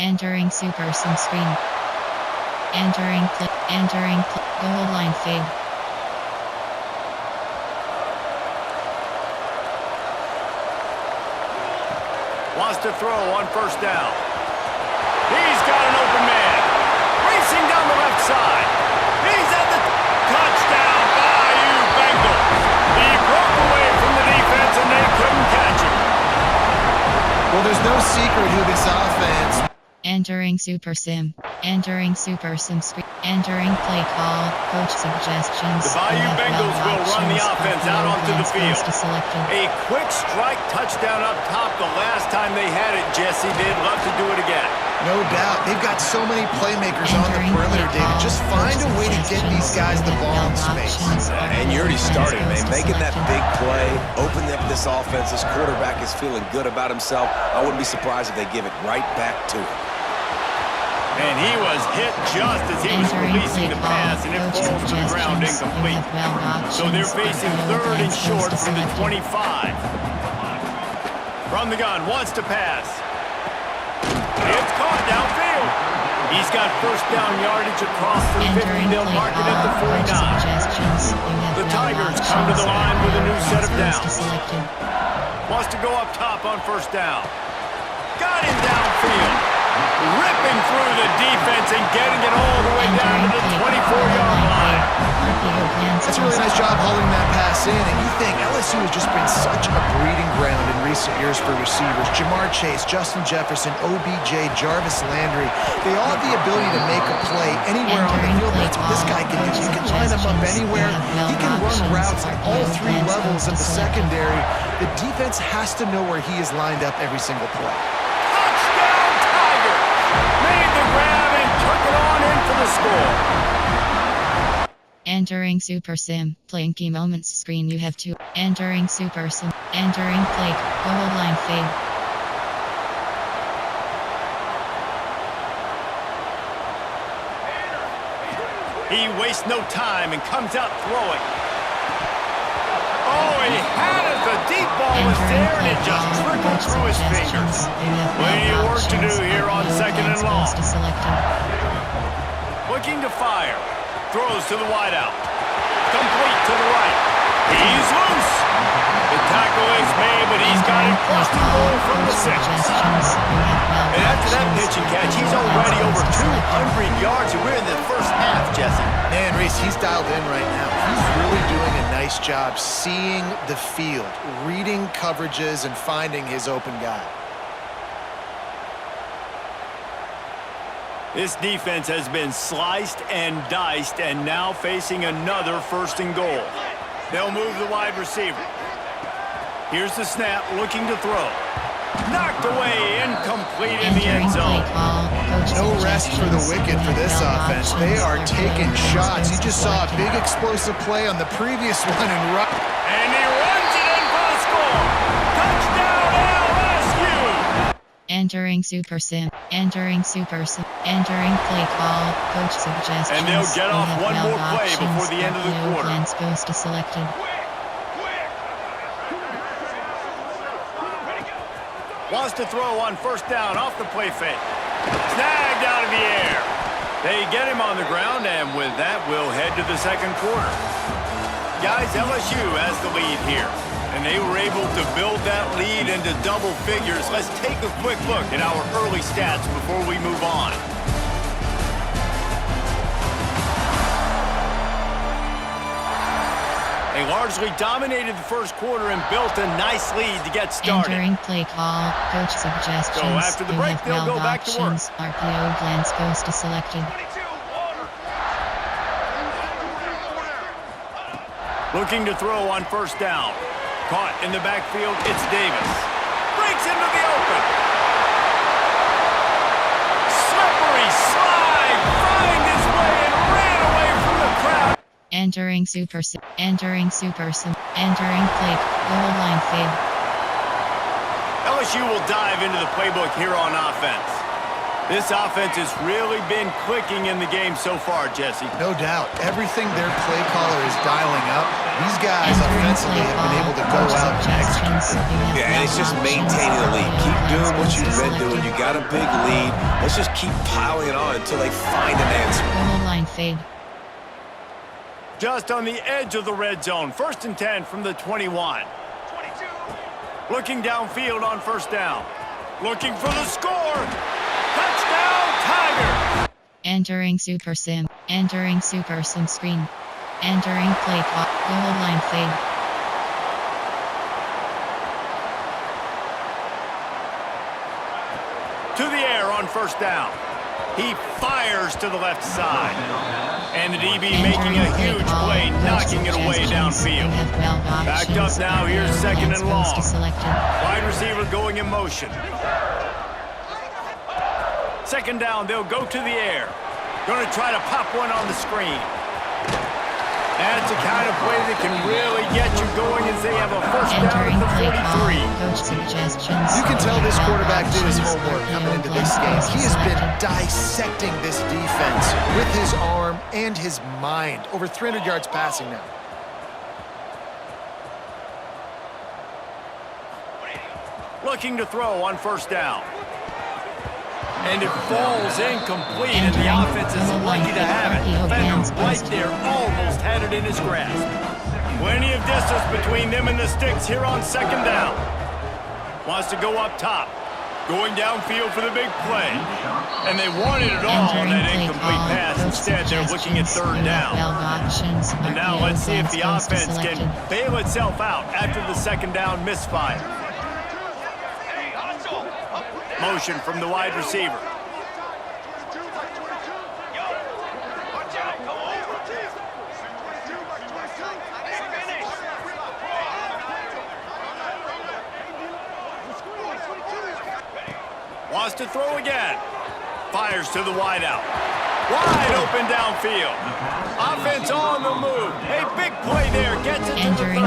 Entering super sim screen. Entering clip. Entering clip. Goal line fade. Wants to throw on first down. He's got an open man. Racing down the left side. He's at the touchdown. Bayou Bengals. He broke away from the defense and they couldn't catch him. Well, there's no secret who this offense... Entering super sim. Entering super sim screen. Entering play call. Coach suggestions. The Bayou Bengals will run the offense out onto the field. A quick strike touchdown up top the last time they had it, Jesse. They'd love to do it again. No doubt. They've got so many playmakers on the perimeter, David. Just find a way to get these guys the ball in space. And you already started, man. Making that big play, opening up this offense. This quarterback is feeling good about himself. I wouldn't be surprised if they give it right back to him. And he was hit just as he was releasing the pass, and it falls to the ground incomplete. So they're facing third and short from the 25. From the gun, wants to pass. It's caught downfield. He's got first down yardage across the 50. They'll mark it at the 49. The Tigers come to the line with a new set of downs. Wants to go up top on first down. Got him downfield. Ripping through the defense and getting it all the way down to the 24-yard line. That's a really nice job holding that pass in, and you think LSU has just been such a breeding ground in recent years for receivers. Jamar Chase, Justin Jefferson, OBJ, Jarvis Landry, they all have the ability to make a play anywhere on the field. That's what this guy can do. You can line him up anywhere. He can run routes on all three levels of the secondary. The defense has to know where he is lined up every single play. Made the grab and took it on in for the score. Entering super sim. Playing key moments screen. You have two. Entering super sim. Entering play. Goal line fade. He wastes no time and comes out throwing. Oh, he had it. The deep ball was there, and it just trickled through his fingers. Plenty of work to do here on second and long. Looking to fire. Throws to the wideout. Complete to the right. He's loose. The tackle is made, but he's got it first and goal from the 6. And after that pitch and catch, he's already over 200 yards, and we're in the first half, Jesse. Man, Reese, he's dialed in right now. He's really doing a nice job seeing the field, reading coverages, and finding his open guy. This defense has been sliced and diced, and now facing another first and goal. They'll move the wide receiver. Here's the snap, looking to throw. Knocked away, incomplete in the end zone. No rest for the wicked for this offense. They are taking shots. You just saw a big explosive play on the previous one. And he runs it in for the score. Touchdown, LSU! Entering super sim. Entering super sim. Entering play call. Coach suggestions. And they'll get off one more play before the end of the quarter. Plans post selected. Wants to throw on first down off the play fake. Snagged out of the air. They get him on the ground, and with that, we'll head to the second quarter. Guys, LSU has the lead here, and they were able to build that lead into double figures. Let's take a quick look at our early stats before we move on. They largely dominated the first quarter and built a nice lead to get started. Entering play call. Coach suggestions. So after the break, they'll go back to work. RPO glance post selected. Looking to throw on first down. Caught in the backfield, it's Davis. Breaks into the open. Slippery slide. Find his way and ran away from the crowd. Entering super sim. Entering super sim. Entering play. Goal line fade. LSU will dive into the playbook here on offense. This offense has really been clicking in the game so far, Jesse. No doubt. Everything their play caller is dialing up, these guys offensively have been able to go out and execute. Yeah, and it's just maintaining the lead. Keep doing what you've been doing. You got a big lead. Let's just keep piling it on until they find an answer. Goal line fade. Just on the edge of the red zone. 1st and 10 from the 21. Looking downfield on 1st down. Looking for the score. Touchdown, Tiger! Entering Super Sim. Entering Super Sim screen. Entering play clock. Goal line fade. To the air on 1st down. He fires to the left side. And the DB making a huge play, knocking it away downfield. Backed up now, here's 2nd and long. Wide receiver going in motion. 2nd down, they'll go to the air. Going to try to pop one on the screen. That's the kind of play that can really get you going as they have a 1st down at the 43. Coach suggestions. You can tell this quarterback did his homework coming into this game. He has been dissecting this defense with his arm and his mind. Over 300 yards passing now. Looking to throw on 1st down. And it falls incomplete, and the offense is lucky to have it. Defender right there almost had it in his grasp. Plenty of distance between them and the sticks here on 2nd down. Wants to go up top. Going downfield for the big play. And they wanted it all on that incomplete pass. Instead, they're looking at 3rd down. And now let's see if the offense can bail itself out after the 2nd down misfire. Motion from the wide receiver. Wants to throw again. Fires to the wideout. Wide open downfield. Offense on the move. A big play there. Gets it to the 30.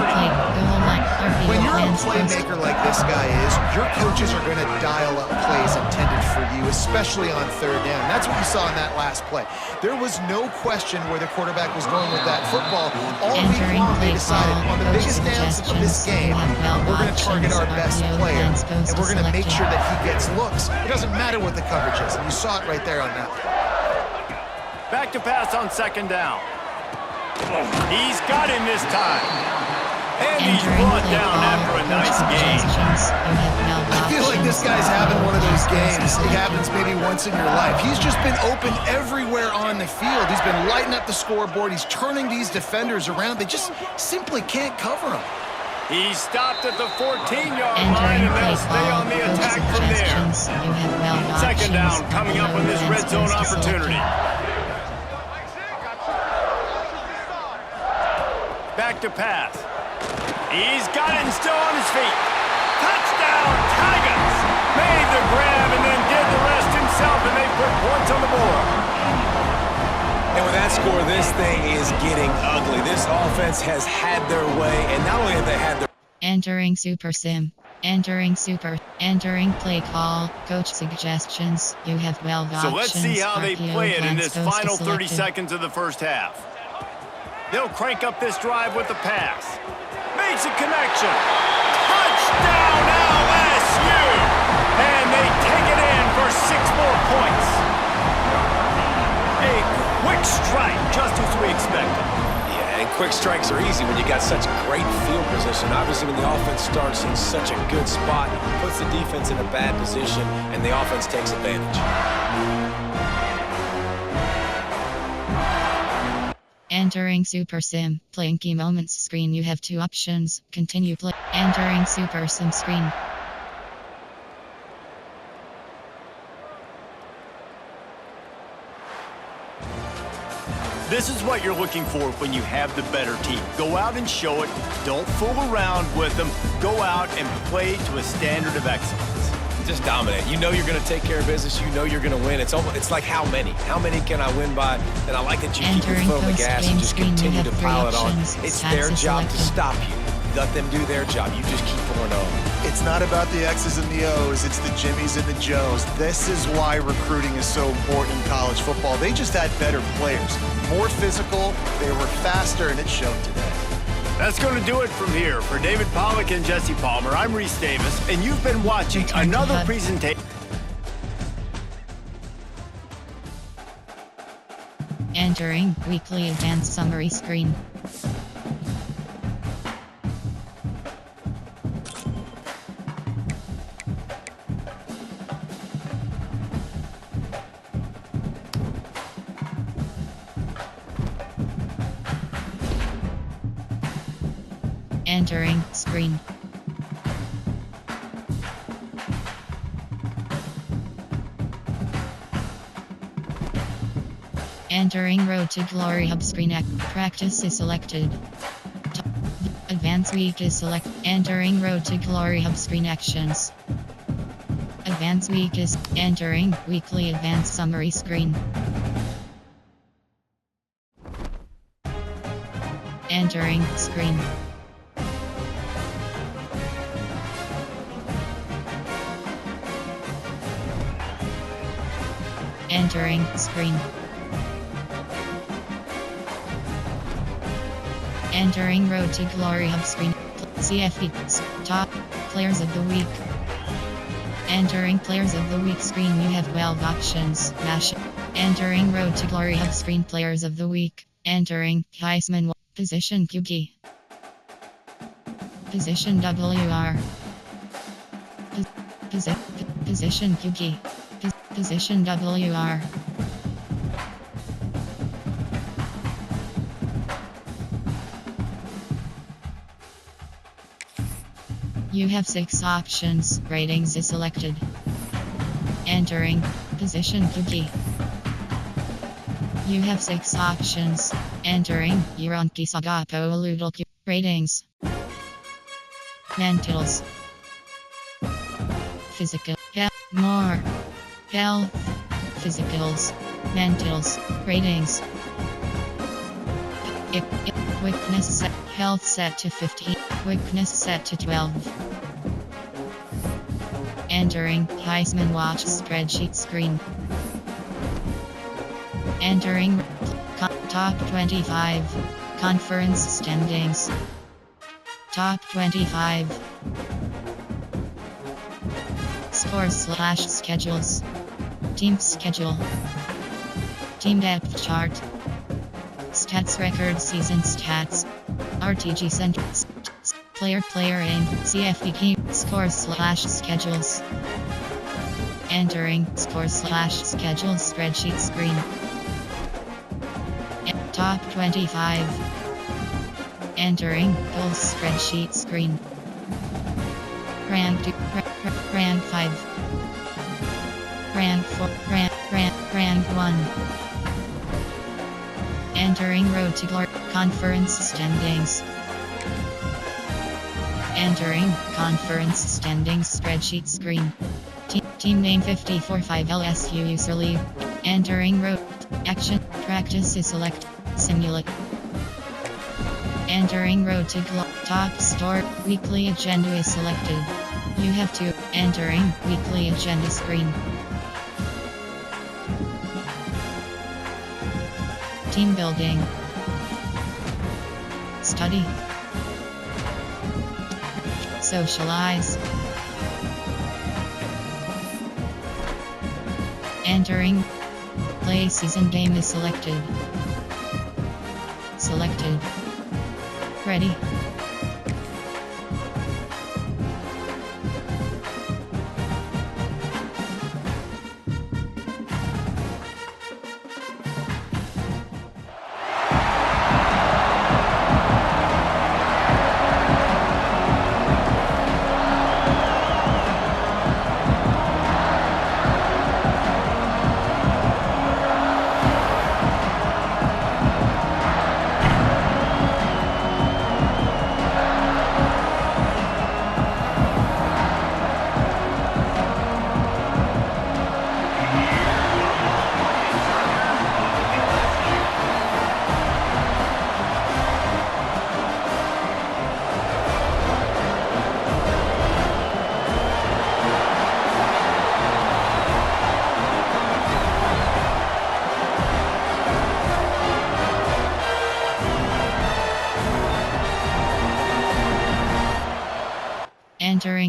When you're a playmaker like this guy is, your coaches are going to dial up plays intended for you, especially on 3rd down. That's what you saw in that last play. There was no question where the quarterback was going with that football. All week long, they decided on the biggest downs of this game, we're going to target our best player, and we're going to make sure that he gets looks. It doesn't matter what the coverage is, and you saw it right there on that play. Back to pass on 2nd down. He's got him this time. And he's brought down after a nice game. I feel like this guy's having one of those games. It happens maybe once in your life. He's just been open everywhere on the field. He's been lighting up the scoreboard. He's turning these defenders around. They just simply can't cover him. He stopped at the 14-yard line, and they'll stay on the attack from there. 2nd down coming up on this red zone opportunity. Back to pass. He's got it and still on his feet. Touchdown, Tigers! Made the grab and then did the rest himself, and they put points on the board. And with that score, this thing is getting ugly. This offense has had their way, and not only have they had their... Entering Super Sim. Entering play call. Coach suggestions. You have 12 options. So let's see how they play it in this final 30 selected. seconds of the 1st half. They'll crank up this drive with the pass. Makes a connection. Touchdown LSU! And they take it in for 6 more points. A quick strike, just as we expected. Yeah, and quick strikes are easy when you got such great field position. Obviously, when the offense starts in such a good spot, puts the defense in a bad position, and the offense takes advantage. Entering Super Sim. Playing key moments screen. You have 2 options. Continue play. Entering Super Sim screen. This is what you're looking for when you have the better team. Go out and show it. Don't fool around with them. Go out and play to a standard of excellence. Just dominate. You know you're going to take care of business. You know you're going to win. It's like how many? How many can I win by? And I like that you keep your foot on the gas and just continue to pile it on. It's their job to stop you. Let them do their job. You just keep pouring on. It's not about the X's and the O's, it's the Jimmies and the Joes. This is why recruiting is so important in college football. They just had better players, more physical, they were faster, and it showed today. That's going to do it from here. For David Pollack and Jesse Palmer, I'm Reese Davis, and you've been watching another presentation. Entering weekly advanced summary screen. Entering screen. Entering Road to Glory Hub screen. Practice is selected. Advance week is select. Entering Road to Glory Hub screen actions. Advance week is entering weekly advanced summary screen. Entering screen. Entering screen. Entering Road to Glory Hub screen. CFE top players of the week. Entering players of the week screen. You have 12 options. Mash. Entering Road to Glory Hub screen. Players of the week. Entering Heisman position QB. Position WR. Position QB. Position WR. You have 6 options. Ratings is selected. Entering position QB. You have 6 options. Entering Yuronki Sagapo Aludal ratings. Mentals. Physical. More. Health. Physicals. Mentals. Ratings. Quickness set. Health set to 15. Quickness set to 12. Entering Heisman Watch spreadsheet screen. Entering top 25 conference standings. Top 25 scores/schedules. Team schedule. Team depth chart. Stats record season stats. RTG sentence. Player aim. CFP team scores/schedules. Entering scores/schedule spreadsheet screen. Top 25. Entering goals spreadsheet screen. Rank 2, rank 5. Rank 4, rank 1. Entering Road to Glory conference standings. Entering conference standings spreadsheet screen. Team name 545 LSU user leave. Entering road action practice is select. Simulate. Entering Road to top store weekly agenda is selected. You have to entering weekly agenda screen. Team building. Study. Socialize. Entering play season game is selected. Selected. Ready.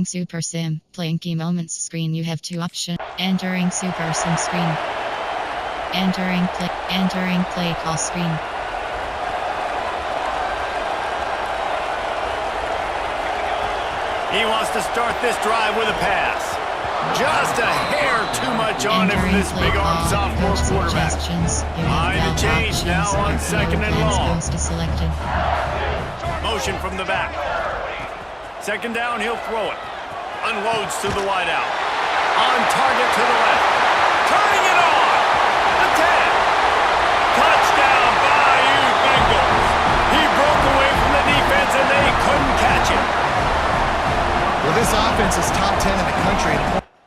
Entering Super Sim. Playing key moments screen. You have two options. Entering Super Sim screen. Entering play call screen. He wants to start this drive with a pass. Just a hair too much on him for this big arm sophomore quarterback. Behind the change now on 2nd and long. Motion from the back. 2nd down, he'll throw it. Unloads to the wideout. On target to the left. Turning it on. The 10. Touchdown, Bayou Bengals. He broke away from the defense and they couldn't catch him. Well, this offense is top 10 in the country.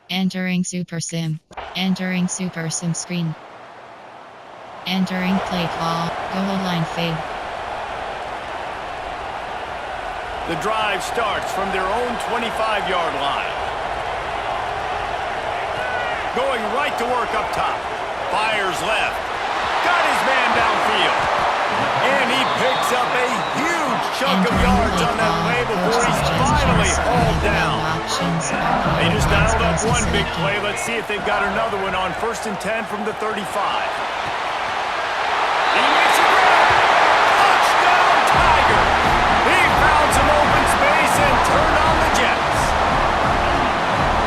Entering Super Sim. Entering Super Sim screen. Entering play call. Goal line fade. The drive starts from their own 25-yard line. Going right to work up top. Fires left. Got his man downfield. And he picks up a huge chunk of yards on that play before he's finally hauled down. They just dialed up one big play. Let's see if they've got another one on 1st and 10 from the 35. He makes a grab. Touchdown, Tiger. He found some open space and turned on the Jets.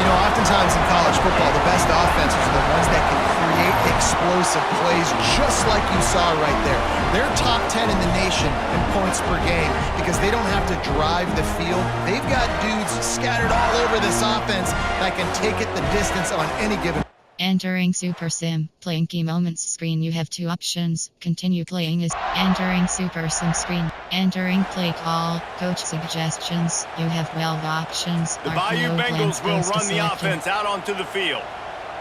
You know, oftentimes in college football, the best offenses are the ones that can create explosive plays just like you saw right there. They're top 10 in the nation in points per game because they don't have to drive the field. They've got dudes scattered all over this offense that can take it the distance on any given. Entering Super Sim. Playing key moments screen. You have two options. Continue playing is entering Super Sim screen. Entering play call. Coach suggestions. You have 12 options. The Bayou Bengals will run the offense out onto the field.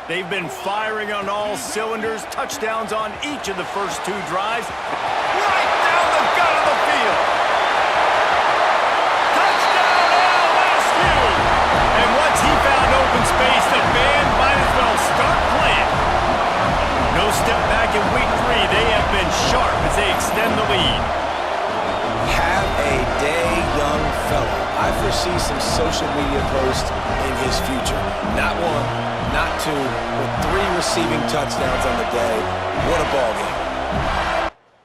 They've been firing on all cylinders. Touchdowns on each of the first two drives. Right down the gut of the field. Touchdown, LSU! And once he found open space, the band might as well start playing. No step back in week 3. They have been sharp as they extend the lead. Have a day, young fella. I foresee some social media posts in his future. Not one, not two, but 3 receiving touchdowns on the day. What a ball game.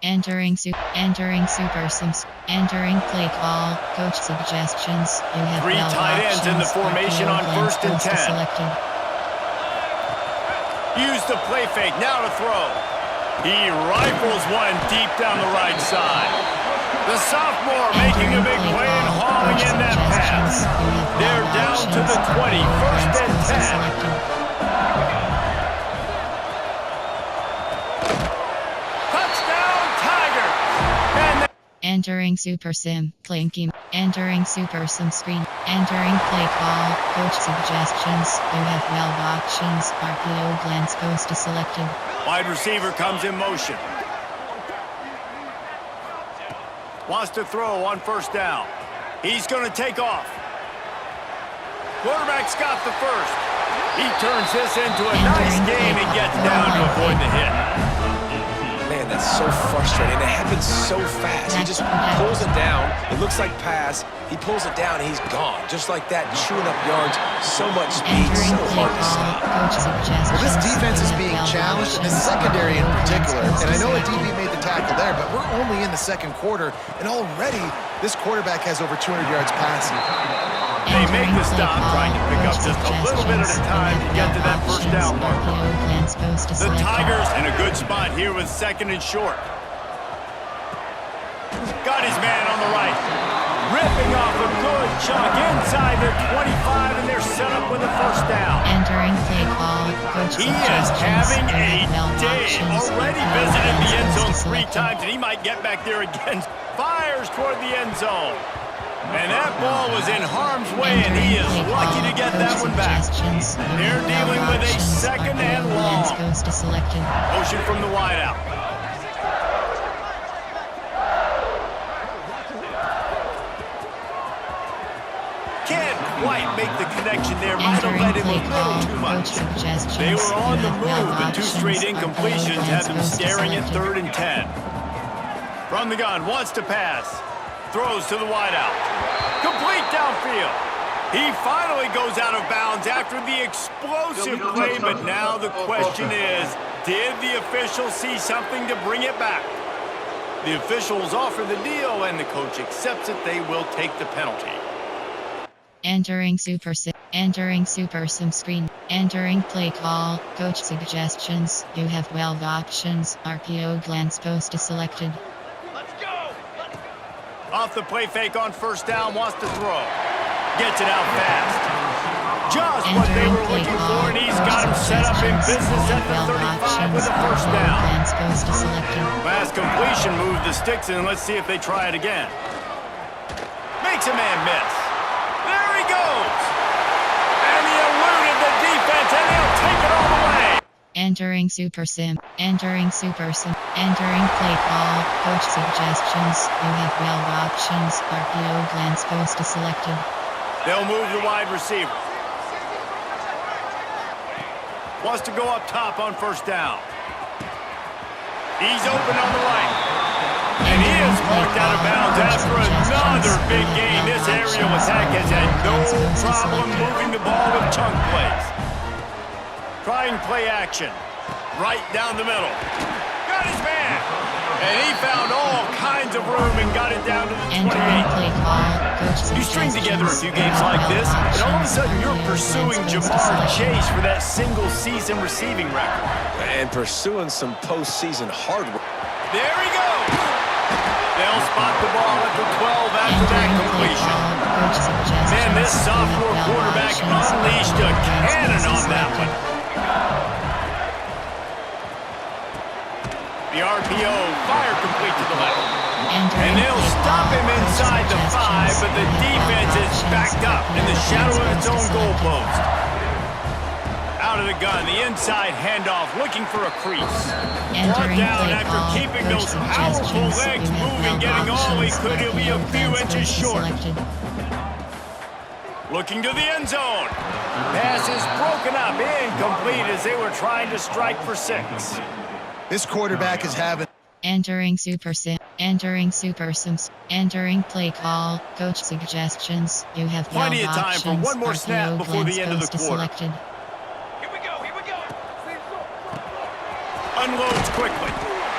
Entering Super Sims. Entering play call. Coach suggestions. You have 3 tight ends in the formation on 1st and 10. Use the play fake, now to throw. He rifles one deep down the right side. The sophomore making a big play and hauling in that pass. They're down to the 20, 1st and 10. Entering Super Sim. Playing game. Entering Super Sim screen. Entering play call. Coach suggestions. You have 12 options. RPO glance goes to selected. Wide receiver comes in motion. Wants to throw on 1st down. He's going to take off. Quarterback's got the first. He turns this into a nice gain and gets down to avoid the hit. Man, that's so frustrating. It happens so fast. He just pulls it down. It looks like pass. He pulls it down and he's gone. Just like that, chewing up yards. So much speed, so hard to stop. Well, this defense is being challenged, and the secondary in particular. And I know a DB made the tackle there, but we're only in the 2nd quarter, and already this quarterback has over 200 yards passing. They make the stop, trying to pick up just a little bit at a time to get to that 1st down mark. The Tigers in a good spot here with 2nd and short. Got his man on the right. Ripping off a good chunk inside their 25, and they're set up with a 1st down. Entering play call. He is having a day. Already visited the end zone 3 times, and he might get back there again. Fires toward the end zone. And that ball was in harm's way, and he is lucky to get that one back. They're dealing with a 2nd and long. Motion from the wideout. Can't quite make the connection there. Might have led him a little too much. They were on the move, but 2 straight incompletions had them staring at 3rd and 10. From the gun, wants to pass. Throws to the wideout. Complete downfield. He finally goes out of bounds after the explosive play, but now the question is, did the official see something to bring it back? The officials offer the deal, and the coach accepts it. They will take the penalty. Entering Super Sim screen. Entering play call. Coach suggestions. You have 12 options. RPO glance post is selected. Let's go! Off the play fake on first down, wants to throw. Gets it out fast. Just what they were looking for, and he's got him set up in business at the 35 with a first down. Last completion moved the sticks in. Let's see if they try it again. Makes a man miss. There he goes. And he eluded the defense, and he'll take it all the way. Entering Super Sim. Entering Super Sim. Entering play call. Coach suggestions. You have 12 options. RPO glance post is selected. They'll move the wide receiver. Wants to go up top on first down. He's open on the right. And he is marked out of bounds after another big gain. This aerial attack has had no problem moving the ball with chunk plays. Trying play action. Right down the middle. Got his man. And he found all kinds of room and got it down to the 28. You string together a few games like this, and all of a sudden you're pursuing Jamar Chase for that single-season receiving record. And pursuing some postseason hard work. There he goes. They'll spot the ball at the 12 after that completion. Man, this sophomore quarterback unleashed a cannon on that one. The RPO, fire complete to the left. And they'll stop him inside the 5, but the defense is backed up in the shadow of its own goalpost. Out of the gun, the inside handoff, looking for a crease. Brought down after keeping those powerful legs moving, getting all he could. He'll be a few inches short. Looking to the end zone. Pass is broken up, incomplete as they were trying to strike for 6. This quarterback is having... Entering Super Sim. Entering Super Sims. Entering play call. Coach suggestions. You have plenty of time for one more snap before the end of the quarter. Here we go. Unloads quickly.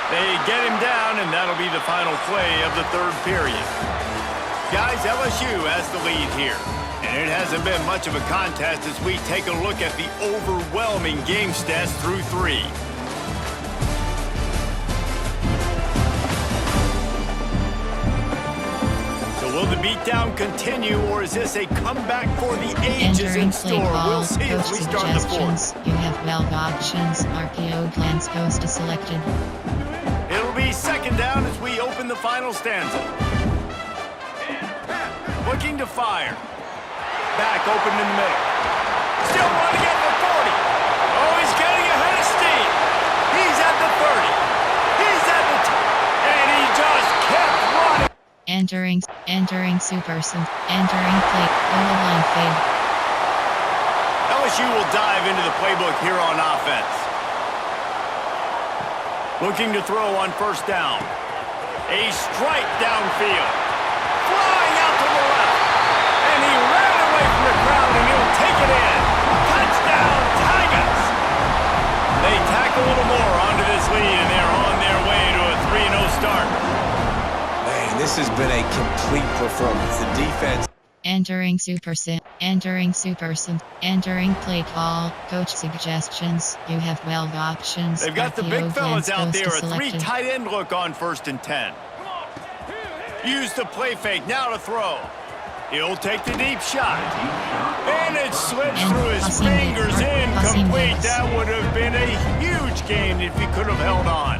They get him down, and that'll be the final play of the third period. Guys, LSU has the lead here. And it hasn't been much of a contest as we take a look at the overwhelming game stats through 3. Will the beatdown continue, or is this a comeback for the ages in store? We'll see as we start the fourth. You have 12 options. RPO glance post is selected. It'll be second down as we open the final stanza. Looking to fire. Back open in the middle. Still running at the 40. Oh, he's getting ahead of steam. He's at the 30. He's at the 10. And he just kept running. Entering Super Sim. Entering play. Goal line fade. LSU will dive into the playbook here on offense. Looking to throw on first down. A strike downfield. Flying out to the left. And he ran away from the crowd, and he'll take it in. Touchdown, Tigers! They tack a little more onto this lead, and they're on their way to a 3-0 start. This has been a complete performance. The defense. Entering Super Sim. Entering Super Sim. Entering play call. Coach suggestions. You have 12 options. They've got the big fellas out there. A 3 tight end look on first and 10. Use the play fake. Now to throw. He'll take the deep shot. And it slips through his fingers. Incomplete. That would have been a huge gain if he could have held on.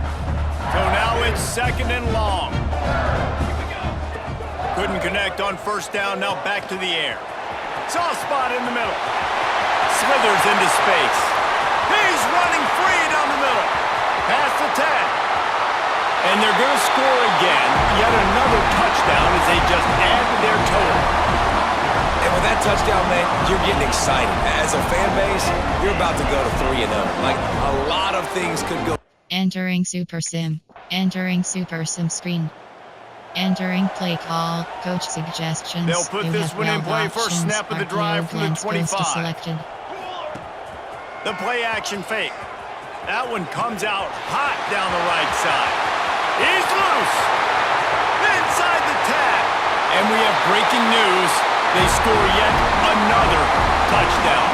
So now it's second and long. Couldn't connect on first down, now back to the air. Soft spot in the middle. Slithers into space. He's running free down the middle. Past the 10. And they're going to score again. Yet another touchdown as they just add to their total. And with that touchdown, man, you're getting excited. As a fan base, you're about to go to 3-0. Like, a lot of things could go. Entering Super Sim. Entering Super Sim screen. Entering play call, coach suggestions. They'll put You this have one in 12 play first options. snap of the RPO drive from the glance goes to 25. selected. The play action fake. That one comes out hot down the right side. He's loose. Inside the tag. And we have breaking news. They score yet another touchdown.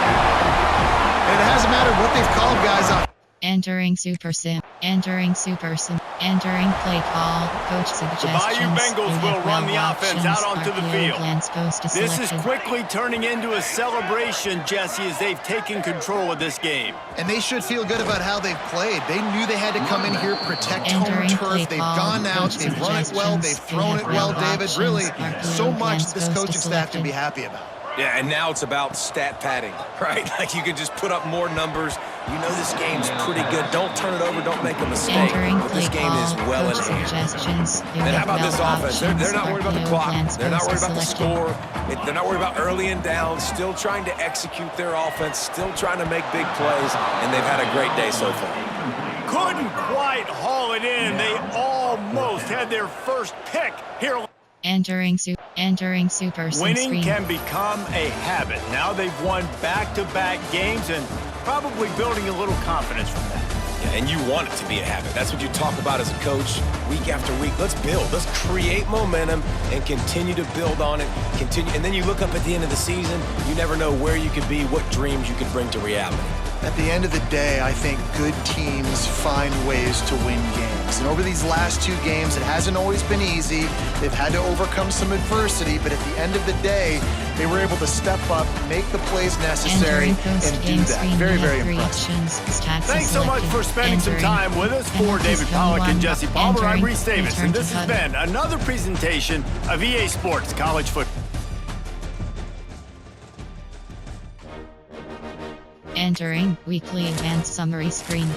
And it hasn't mattered what they've called guys on. Entering super sim. Entering super sim. Entering play call, coach suggestions. Bayou Bengals You will have run 12 the offense options. out onto the RPO field. glance goes to This is selected. quickly turning into a celebration, Jesse, as they've taken control of this game. And they should feel good about how they've played. They knew they had to come in here, protect home Entering play turf. They've call, gone out, coach they've run it well, they've suggestions. thrown You it have well, 12 David. Really, options. so RPO much glance this goes to coaching staff can be selected. happy about. Yeah, and now it's about stat padding, right? Like you can just put up more numbers. You know this game's pretty good. Don't turn it over. Don't make a mistake. Entering But this play game is call, well in coach hand. suggestions. You And have how about this 12 offense? They're options. not worried about the RPO clock. glance They're not goes worried to about the selected. score. They're not worried about early and down. Still trying to execute their offense. Still trying to make big plays. And they've had a great day so far. Couldn't quite haul it in. They almost had their first pick here. Entering super sim Winning screen. can become a habit. Now they've won back-to-back games and probably building a little confidence from that. Yeah, and you want it to be a habit. That's what you talk about as a coach week after week. Let's build. Let's create momentum and continue to build on it. Continue, and then you look up at the end of the season, you never know where you could be, what dreams you could bring to reality. At the end of the day, I think good teams find ways to win games. And over these last two games, it hasn't always been easy. They've had to overcome some adversity, but at the end of the day, they were able to step up, make the plays necessary, and do that. Very, very impressive. Thanks so much for spending some time with us. For David Pollack and Jesse Palmer, I'm Reese Davis, and this has been another presentation of EA Sports College Football. Entering weekly advanced summary screen.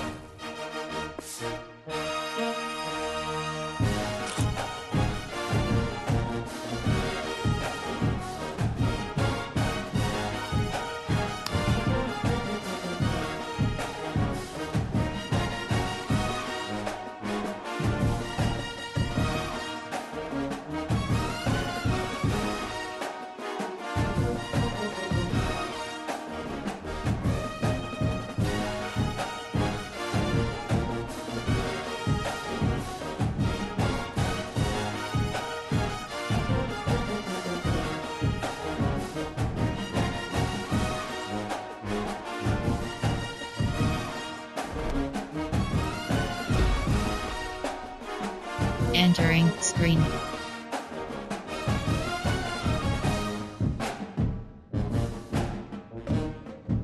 Entering screen.